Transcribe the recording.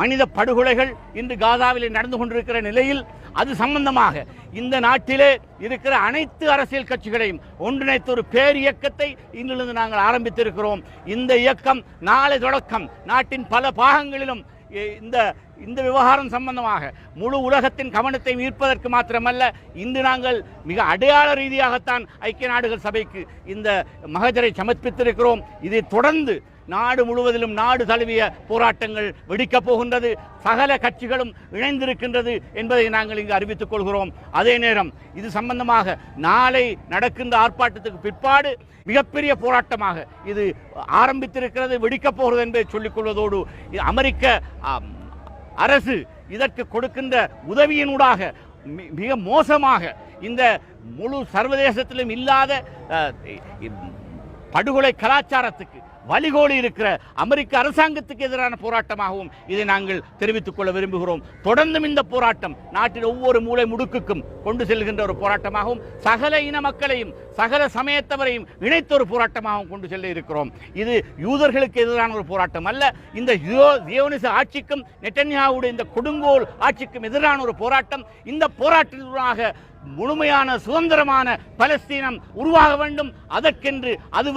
மனித படுகொலைகள் இன்று காசாவிலே நடந்து கொண்டிருக்கிற நிலையில் அது சம்பந்தமாக இந்த நாட்டிலே இருக்கிற அனைத்து அரசியல் கட்சிகளையும் ஒன்றிணைத்த ஒரு பேர் இயக்கத்தை இன்றிலிருந்து நாங்கள் ஆரம்பித்திருக்கிறோம். இந்த இயக்கம் நாளை தொடக்கம் நாட்டின் பல பாகங்களிலும் இந்த விவகாரம் சம்பந்தமாக முழு உலகத்தின் கவனத்தை ஈர்ப்பதற்கு மாத்திரமல்ல, இன்று நாங்கள் மிக அடையாள ரீதியாகத்தான் ஐக்கிய நாடுகள் சபைக்கு இந்த மகஜரை சமர்ப்பித்திருக்கிறோம். இதை தொடர்ந்து நாடு முழுவதிலும் நாடு தழுவிய போராட்டங்கள் வெடிக்கப் போகின்றது. சகல கட்சிகளும் இணைந்திருக்கின்றது என்பதை நாங்கள் இங்கு அறிவித்துக் கொள்கிறோம். அதே நேரம் இது சம்பந்தமாக நாளை நடக்கின்ற ஆர்ப்பாட்டத்துக்கு பிற்பாடு மிகப்பெரிய போராட்டமாக இது ஆரம்பித்திருக்கிறது, வெடிக்கப் போகிறது என்பதை சொல்லிக் கொள்வதோடு அமெரிக்க அரசு இதற்கு கொடுக்கின்ற உதவியினூடாக மிக மோசமாக இந்த முழு சர்வதேசத்திலும் இல்லாத படுகொலை கலாச்சாரத்துக்கு வழிகோலி இருக்கிற அமெரிக்க அரசாங்கத்துக்கு எதிரான போராட்டமாகவும் இதை நாங்கள் தெரிவித்துக் கொள்ள விரும்புகிறோம். தொடர்ந்தும் இந்த போராட்டம் நாட்டில் ஒவ்வொரு மூலை முடுக்குக்கும் கொண்டு செல்கின்ற ஒரு போராட்டமாகவும் சகல இன மக்களையும் சகல சமயத்தவரையும் இணைத்த ஒரு போராட்டமாகவும் கொண்டு செல்ல இருக்கிறோம். இது யூதர்களுக்கு எதிரான ஒரு போராட்டம் அல்ல. இந்த ஜியோனிச ஆட்சிக்கும் நெட்டன்யாஹுவுடைய இந்த கொடுங்கோல் ஆட்சிக்கும் எதிரான ஒரு போராட்டம். இந்த போராட்டத்தினூடாக முழுமையான சுதந்திரமான பலஸ்தீனம் உருவாக வேண்டும். அதற்கென்று அது